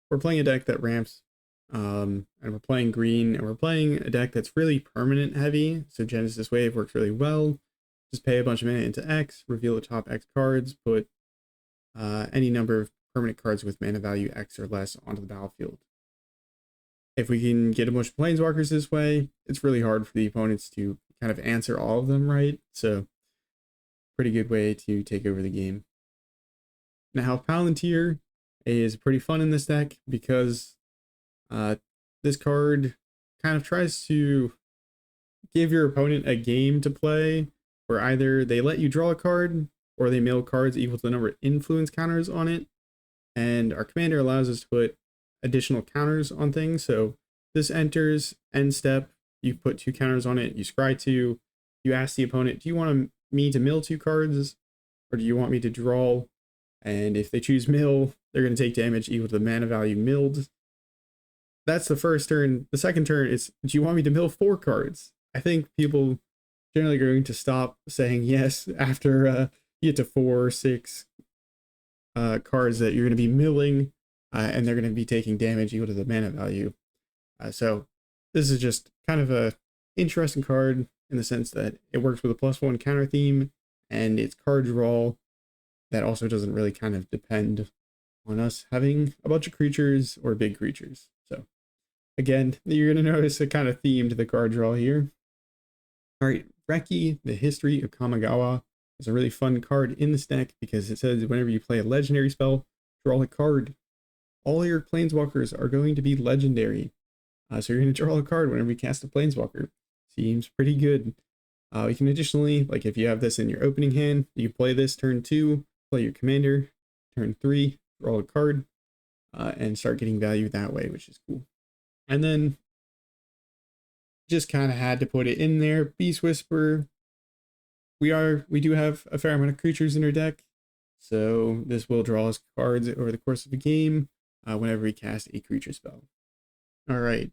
we're playing a deck that ramps, and we're playing green, and we're playing a deck that's really permanent heavy, so Genesis Wave works really well. Just pay a bunch of mana into X, reveal the top X cards, put any number of permanent cards with mana value X or less onto the battlefield. If we can get a bunch of planeswalkers this way, it's really hard for the opponents to kind of answer all of them right. So pretty good way to take over the game. Now Palantir is pretty fun in this deck because this card kind of tries to give your opponent a game to play where either they let you draw a card or they mill cards equal to the number of influence counters on it. And our commander allows us to put additional counters on things. So this enters end step, you put 2 counters on it, you scry 2, you ask the opponent, do you want me to mill 2 cards or do you want me to draw? And if they choose mill, they're going to take damage equal to the mana value milled. That's the first turn. The second turn is, do you want me to mill 4 cards? I think people generally are going to stop saying yes after you get to 4 or 6 cards that you're going to be milling, and they're going to be taking damage equal to the mana value. So this is just kind of a interesting card in the sense that it works with a +1 counter theme, and it's card draw that also doesn't really kind of depend on us having a bunch of creatures or big creatures. So again, you're going to notice a kind of theme to the card draw here. All right, Reki, the History of Kamigawa, is a really fun card in this deck because it says whenever you play a legendary spell, draw a card. All your planeswalkers are going to be legendary. So you're going to draw a card whenever you cast a planeswalker. Seems pretty good. You can additionally, like if you have this in your opening hand, you can play this turn 2, play your commander, turn 3, draw a card, and start getting value that way, which is cool. And then just kind of had to put it in there. Beast Whisperer. We do have a fair amount of creatures in our deck, so this will draw us cards over the course of the game whenever we cast a creature spell. All right,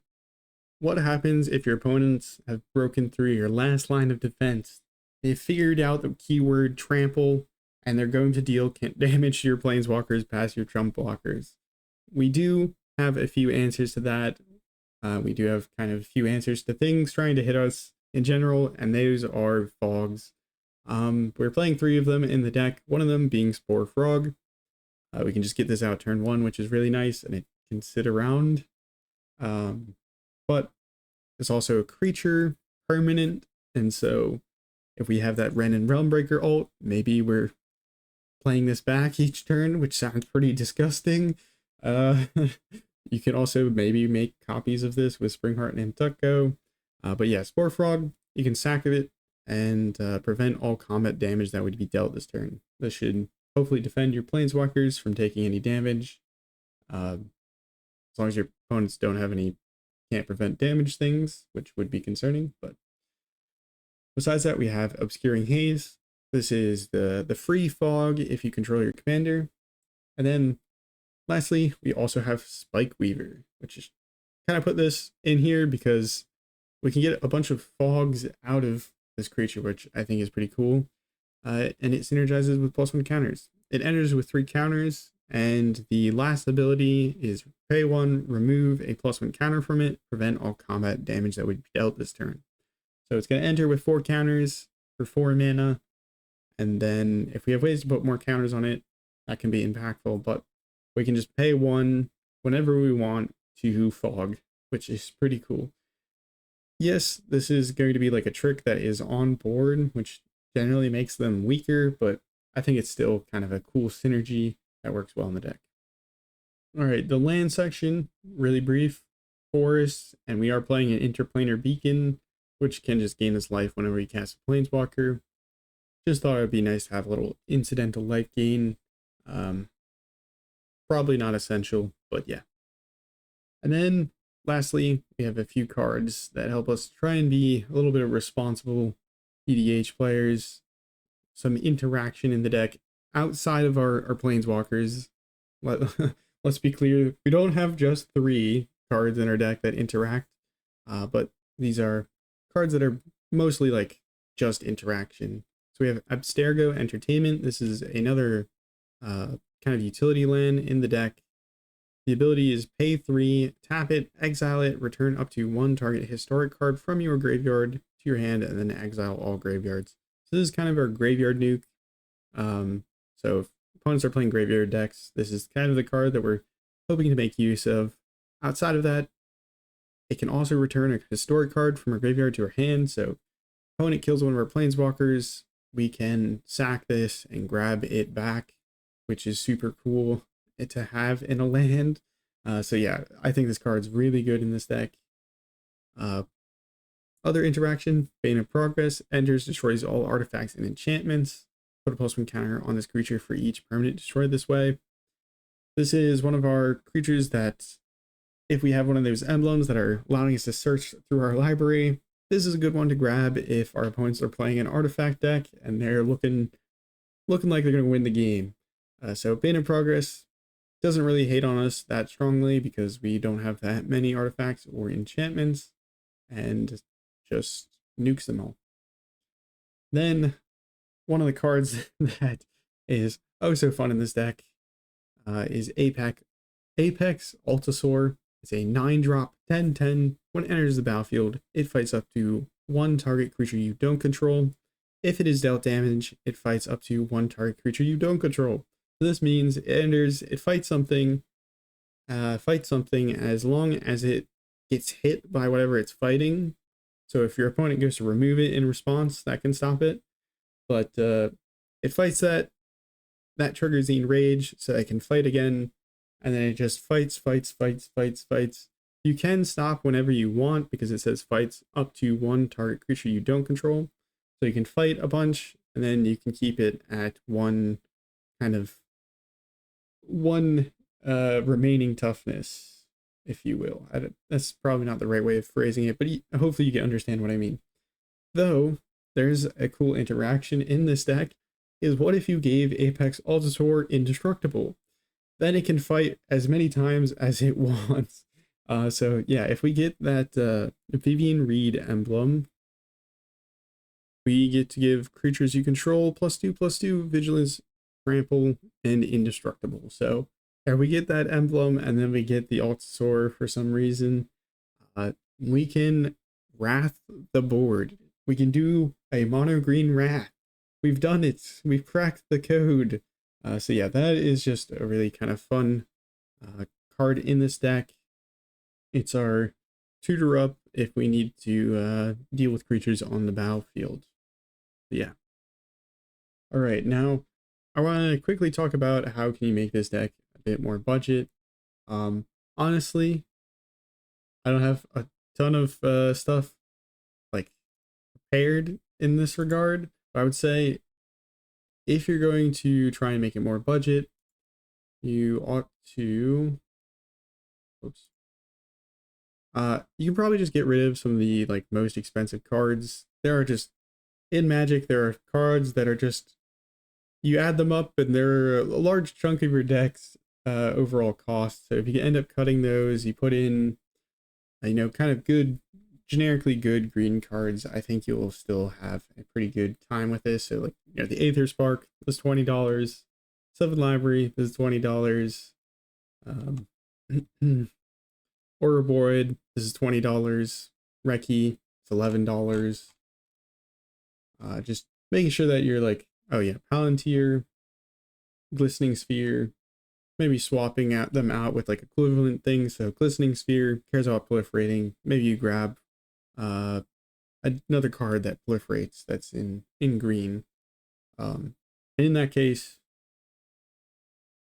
what happens if your opponents have broken through your last line of defense? They've figured out the keyword trample, and they're going to deal damage to your planeswalkers past your trump blockers. We do have a few answers to that. We do have kind of a few answers to things trying to hit us in general, and those are fogs. We're playing 3 of them in the deck, one of them being Spore Frog. We can just get this out turn 1, which is really nice, and it can sit around. But it's also a creature, permanent, and so if we have that Wrenn and Realmbreaker ult, maybe we're playing this back each turn, which sounds pretty disgusting. You can also maybe make copies of this with Springheart and Imtucko. But yeah, Spore Frog, you can sack it and prevent all combat damage that would be dealt this turn. This should hopefully defend your planeswalkers from taking any damage. As long as your opponents don't have any can't prevent damage things, which would be concerning. But besides that, we have Obscuring Haze. This is the free fog if you control your commander. And then lastly, we also have Spike Weaver, which is kind of put this in here because we can get a bunch of fogs out of this creature, which I think is pretty cool. And it synergizes with +1 counters. It enters with 3 counters, and the last ability is pay 1, remove a +1 counter from it, prevent all combat damage that would be dealt this turn. So it's going to enter with 4 counters for 4 mana, and then if we have ways to put more counters on it, that can be impactful, but we can just pay 1 whenever we want to fog, which is pretty cool. Yes, this is going to be like a trick that is on board, which generally makes them weaker, but I think it's still kind of a cool synergy that works well in the deck. All right, the land section, really brief. Forests, and we are playing an Interplanar Beacon, which can just gain its life whenever we cast a Planeswalker. Just thought it would be nice to have a little incidental life gain. Probably not essential, but yeah. And then lastly, we have a few cards that help us try and be a little bit of responsible EDH players. Some interaction in the deck outside of our planeswalkers. Let's be clear, we don't have just 3 cards in our deck that interact, but these are cards that are mostly like just interaction. So we have Abstergo Entertainment. This is another kind of utility land in the deck. The ability is pay 3, tap it, exile it, return up to 1 target historic card from your graveyard to your hand, and then exile all graveyards. So this is kind of our graveyard nuke. So if opponents are playing graveyard decks, this is kind of the card that we're hoping to make use of. Outside of that, it can also return a historic card from our graveyard to our hand. So opponent kills one of our planeswalkers, we can sack this and grab it back, which is super cool to have in a land. So yeah, I think this card's really good in this deck. Other interaction, Bane of Progress, enters, destroys all artifacts and enchantments. Put a +1 counter on this creature for each permanent destroyed this way. This is one of our creatures that, if we have one of those emblems that are allowing us to search through our library, this is a good one to grab if our opponents are playing an artifact deck and they're looking like they're going to win the game. So Bane of Progress doesn't really hate on us that strongly because we don't have that many artifacts or enchantments, and just nukes them all. Then one of the cards that is oh so fun in this deck is Apex Altasaur. It's a 9-drop 10/10. When it enters the battlefield, it fights up to one target creature you don't control. If it is dealt damage, it fights up to one target creature you don't control. So this means it enters, it fights something as long as it gets hit by whatever it's fighting. So if your opponent goes to remove it in response, that can stop it. But it fights that triggers the enrage, so it can fight again, and then it just fights. You can stop whenever you want because it says fights up to one target creature you don't control. So you can fight a bunch, and then you can keep it at one remaining toughness, if you will. That's probably not the right way of phrasing it, but hopefully you can understand what I mean. Though, there's a cool interaction in this deck, is what if you gave Apex Altasaur indestructible? Then it can fight as many times as it wants. So yeah, if we get that Vivian Reed emblem, we get to give creatures you control +2/+2 vigilance, trample, and indestructible. So there we get that emblem, and then we get the Altasaur for some reason. We can wrath the board. We can do a mono green wrath. We've done it. We've cracked the code. So yeah, that is just a really kind of fun card in this deck. It's our tutor up if we need to deal with creatures on the battlefield. But yeah. All right, now I want to quickly talk about how can you make this deck a bit more budget. Honestly, I don't have a ton of stuff like prepared in this regard. But I would say if you're going to try and make it more budget, you ought to, you can probably just get rid of some of the like most expensive cards. There are just, in Magic, there are cards that are just, you add them up and they're a large chunk of your deck's overall cost. So if you end up cutting those, you put in, kind of good, generically good green cards, I think you'll still have a pretty good time with this. So like, the Aether Spark was $20, Seven Library is $20, Ouroboroid, this is $20, Reki, it's $11. Just making sure that you're like, oh yeah, Palantir, Glistening Sphere, maybe swapping them out with like equivalent things. So Glistening Sphere cares about proliferating. Maybe you grab another card that proliferates that's in green. And in that case,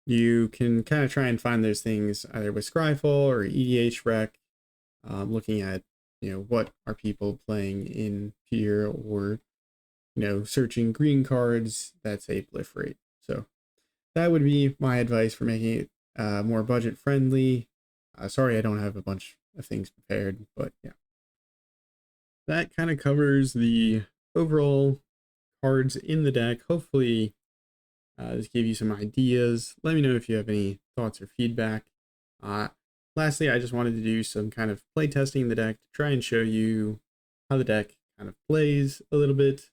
you can kind of try and find those things either with Scryfall or EDH Rec, looking at, what are people playing in here, or, searching green cards that say proliferate. So that would be my advice for making it more budget friendly. Sorry, I don't have a bunch of things prepared, but yeah. That kind of covers the overall cards in the deck. Hopefully this gave you some ideas. Let me know if you have any thoughts or feedback. Lastly, I just wanted to do some kind of play testing the deck to try and show you how the deck kind of plays a little bit.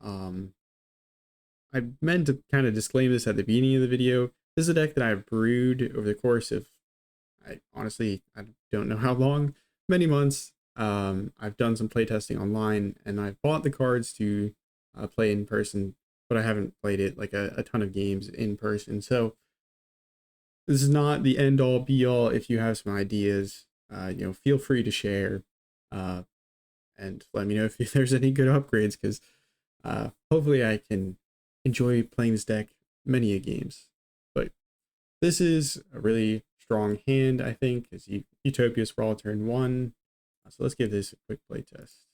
I meant to kind of disclaim this at the beginning of the video. This is a deck that I've brewed over the course of, I don't know how long, many months. I've done some playtesting online, and I've bought the cards to play in person, but I haven't played it like a ton of games in person. So this is not the end all be all. If you have some ideas, feel free to share, and let me know if there's any good upgrades, because hopefully I can enjoy playing this deck many a games. But this is a really strong hand, I think. It's Utopia Sprawl turn 1. So let's give this a quick play test.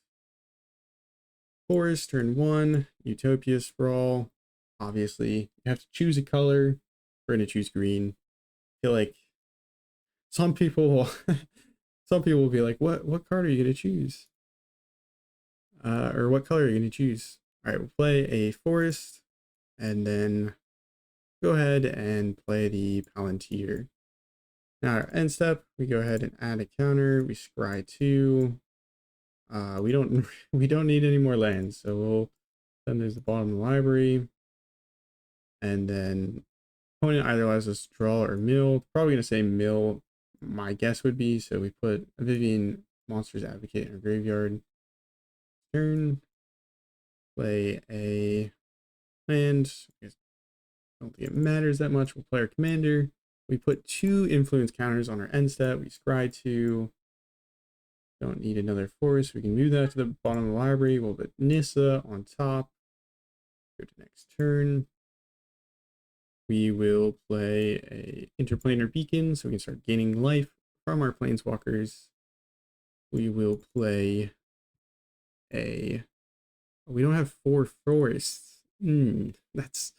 Forest turn 1, Utopia Sprawl. Obviously, you have to choose a color. We're going to choose green. I feel like some people will some people will be like, what card are you going to choose? Or what color are you going to choose? All right, we'll play a forest, and then go ahead and play the Palantir. Now our end step, we go ahead and add a counter. We scry 2. We don't need any more lands, so we'll send those to the bottom of the library, and then opponent either allows us to draw or mill. Probably gonna say mill, my guess would be. So we put a Vivian Monsters Advocate in our graveyard. Turn, play a land. I don't think it matters that much. We'll play our commander. We put 2 influence counters on our end step. We scry 2. Don't need another forest. We can move that to the bottom of the library. We'll put Nissa on top. Go to next turn. We will play a interplanar beacon, so we can start gaining life from our planeswalkers. We will play a... We don't have 4 forests. That's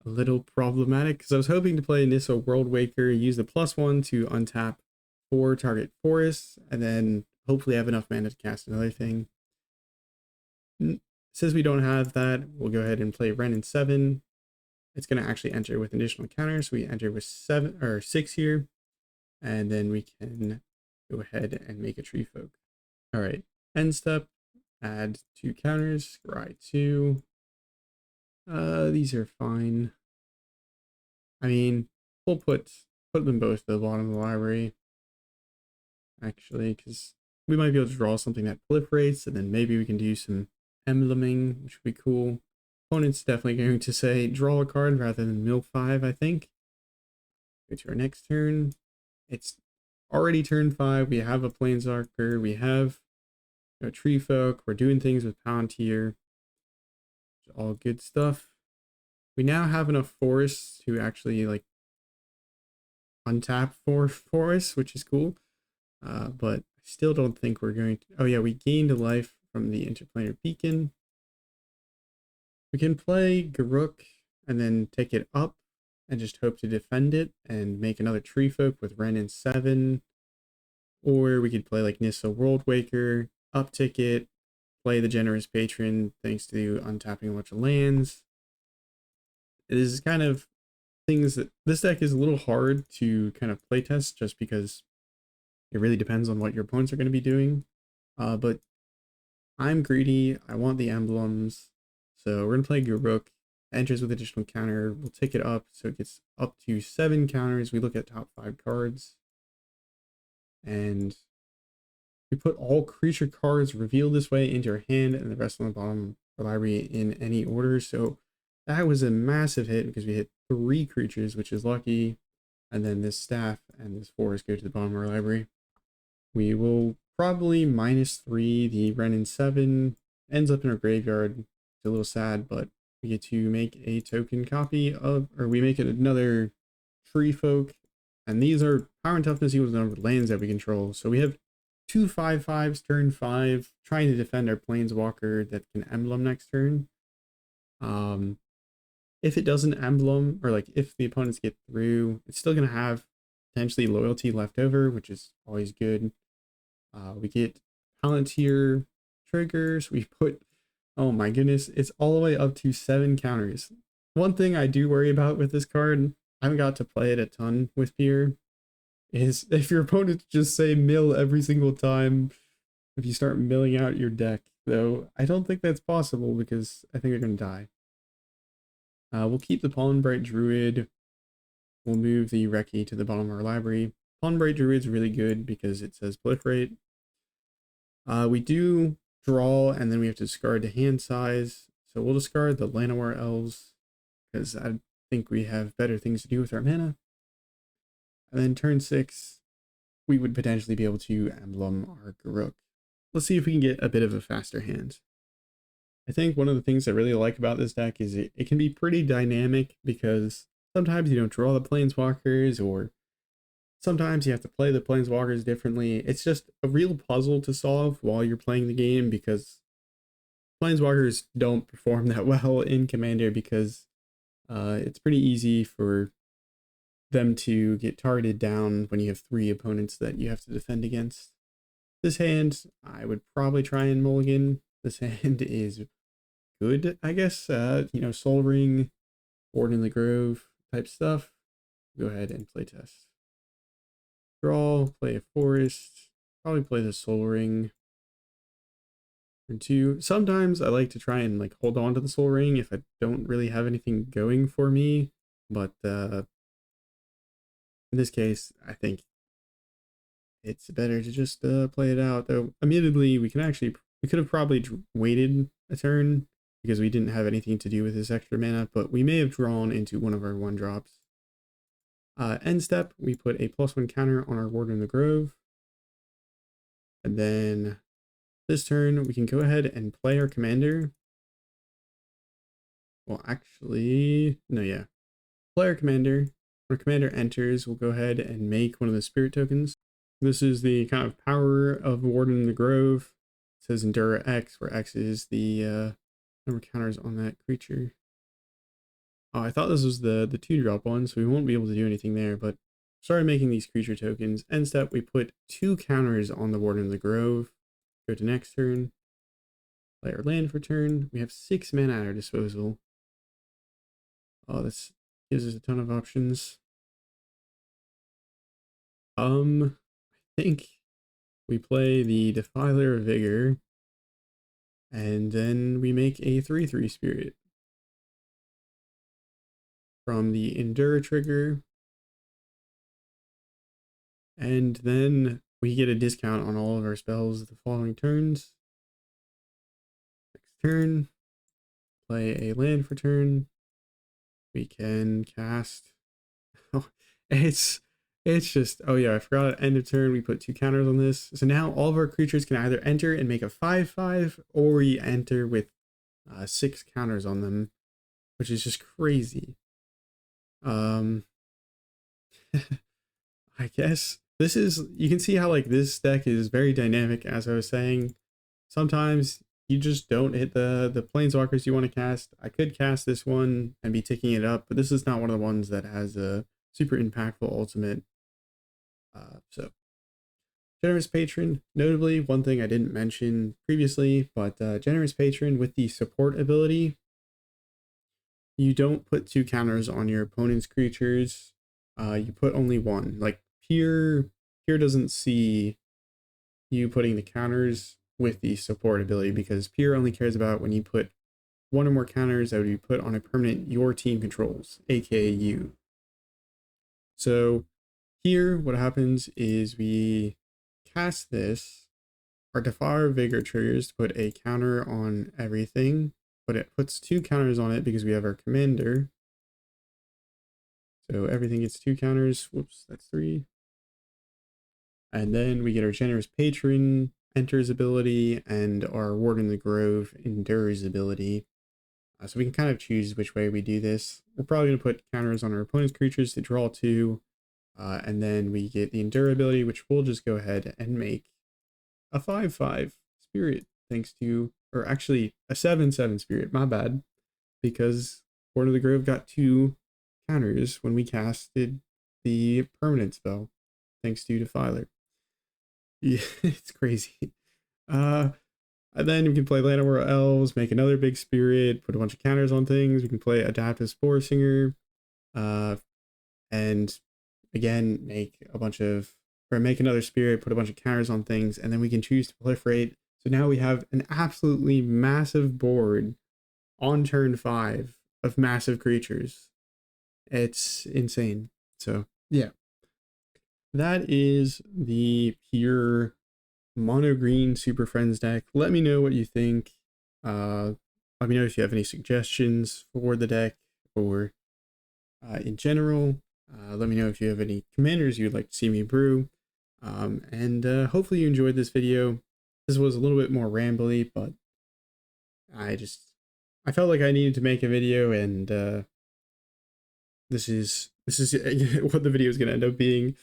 a little problematic, because I was hoping to play Nissa Worldwaker, use the +1 to untap 4 target forests, and then hopefully have enough mana to cast another thing. Since we don't have that, we'll go ahead and play Wrenn and 7. It's going to actually enter with additional counters. So we enter with 7 or 6 here, and then we can go ahead and make a tree folk. All right, end step, add 2 counters, scry 2. These are fine. I mean, we'll put them both to the bottom of the library, actually, because we might be able to draw something that proliferates, and then maybe we can do some embleming, which would be cool. Opponent's definitely going to say draw a card rather than mill 5, I think. Go to our next turn. It's already turn 5. We have a planeswalker. We have a tree folk. We're doing things with Palantir. All good stuff. We now have enough forests to actually like untap 4 forests, which is cool. But I still don't think we're going to... Oh yeah, we gained a life from the interplanar beacon. We can play Garruk and then take it up and just hope to defend it and make another tree folk with Wrenn and 7. Or we could play like Nissa Worldwaker, uptick it, play the Generous Patron thanks to untapping a bunch of lands. It is kind of things that this deck is a little hard to kind of playtest just because it really depends on what your opponents are going to be doing. But I'm greedy. I want the emblems. So we're going to play Garruk. Enters with additional counter. We'll take it up so it gets up to 7 counters. We look at top 5 cards. And we put all creature cards revealed this way into our hand and the rest on the bottom of the library in any order. So that was a massive hit because we hit 3 creatures, which is lucky. And then this staff and this forest go to the bottom of our library. We will probably -3 the Wrenn and 7. Ends up in our graveyard. It's a little sad, but we get to make a token copy of, or we make it another tree folk. And these are power and toughness equals the number of lands that we control. So we have 2 5/5s turn 5, trying to defend our planeswalker that can emblem next turn. If it doesn't emblem, or like if the opponents get through, it's still going to have potentially loyalty left over, which is always good. We get Palantir triggers. We put, oh my goodness, it's all the way up to 7 counters. One thing I do worry about with this card, I haven't got to play it a ton with Pier, is if your opponents just say mill every single time, if you start milling out your deck. Though I don't think that's possible because I think they're going to die. We'll keep the Pollenbright Druid. We'll move the Reki to the bottom of our library. Pollenbright Druid's really good because it says Proliferate. We do draw and then we have to discard the hand size. So we'll discard the Llanowar Elves because I think we have better things to do with our mana. And then turn 6, we would potentially be able to emblem our Garruk. Let's see if we can get a bit of a faster hand. I think one of the things I really like about this deck is it can be pretty dynamic because sometimes you don't draw the planeswalkers, or sometimes you have to play the planeswalkers differently. It's just a real puzzle to solve while you're playing the game because planeswalkers don't perform that well in Commander because it's pretty easy for them to get targeted down when you have 3 opponents that you have to defend against. This hand, I would probably try and mulligan. This hand is good, I guess. You know, Soul Ring, Ward in the Grove type stuff. Go ahead and play test. Draw, play a forest, probably play the Soul Ring. Turn 2. Sometimes I like to try and like hold on to the Soul Ring if I don't really have anything going for me, but in this case, I think it's better to just play it out. Though, admittedly, we could have probably waited a turn because we didn't have anything to do with this extra mana, but we may have drawn into one of our 1-drops. End step, we put a +1 counter on our Ward in the Grove. And then this turn, we can go ahead and play our commander. Well, actually, no, yeah. Play our commander. When our commander enters, we'll go ahead and make one of the spirit tokens. This is the kind of power of Ward in the Grove. It says Endura X, where X is the number of counters on that creature. Oh, I thought this was the 2-drop one, so we won't be able to do anything there, but started making these creature tokens. End step, we put 2 counters on the Ward in the Grove. Go to next turn. Play our land for turn. We have 6 mana at our disposal. Oh, this gives us a ton of options. I think we play the Defiler of Vigor, and then we make a 3/3 spirit. From the Endure trigger, and then we get a discount on all of our spells the following turns. Next turn, play a land for turn. We can cast. Oh, it's just, oh yeah, I forgot at end of turn we put 2 counters on this. So now all of our creatures can either enter and make a 5/5, or we enter with 6 counters on them, which is just crazy. I guess this is, you can see how like this deck is very dynamic. As I was saying, sometimes you just don't hit the planeswalkers you want to cast. I could cast this one and be ticking it up, but this is not one of the ones that has a super impactful ultimate. So Generous Patron, notably one thing I didn't mention previously, but Generous Patron with the support ability, you don't put 2 counters on your opponent's creatures. You put only 1. Like Peer doesn't see you putting the counters with the support ability because Peer only cares about when you put 1 or more counters that would be put on a permanent your team controls, aka you. So here what happens is we cast this. Our Defiler Vigor triggers to put a counter on everything, but it puts 2 counters on it because we have our commander. So everything gets 2 counters. Whoops, that's 3. And then we get our Generous Patron enters ability and our Ward in the Grove endures ability. So we can kind of choose which way we do this. We're probably going to put counters on our opponent's creatures to draw 2. And then we get the endure ability, which we'll just go ahead and make a 5/5 spirit, thanks to, or actually a 7/7 spirit, my bad, because Ward of the Grove got 2 counters when we casted the permanent spell, thanks to Defiler. Yeah, it's crazy. And then we can play Llanowar Elves, make another big spirit, put a bunch of counters on things. We can play Adaptive Spore Singer, and again make another spirit, put a bunch of counters on things, and then we can choose to proliferate. So now we have an absolutely massive board on turn 5 of massive creatures. It's insane. So yeah, that is the pure Mono Green Superfriends deck. Let me know what you think. Let me know if you have any suggestions for the deck or in general. Let me know if you have any commanders you'd like to see me brew. And hopefully you enjoyed this video. This was a little bit more rambly, but I felt like I needed to make a video, and this is what the video is going to end up being,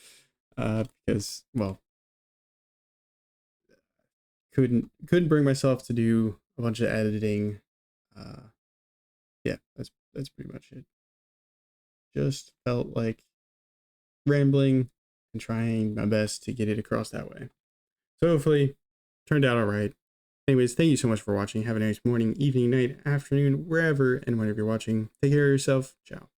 because, well, couldn't bring myself to do a bunch of editing. Yeah, that's pretty much it. Just felt like rambling and trying my best to get it across that way. So hopefully turned out all right. Anyways, thank you so much for watching. Have a nice morning, evening, night, afternoon, wherever and whenever you're watching. Take care of yourself. Ciao.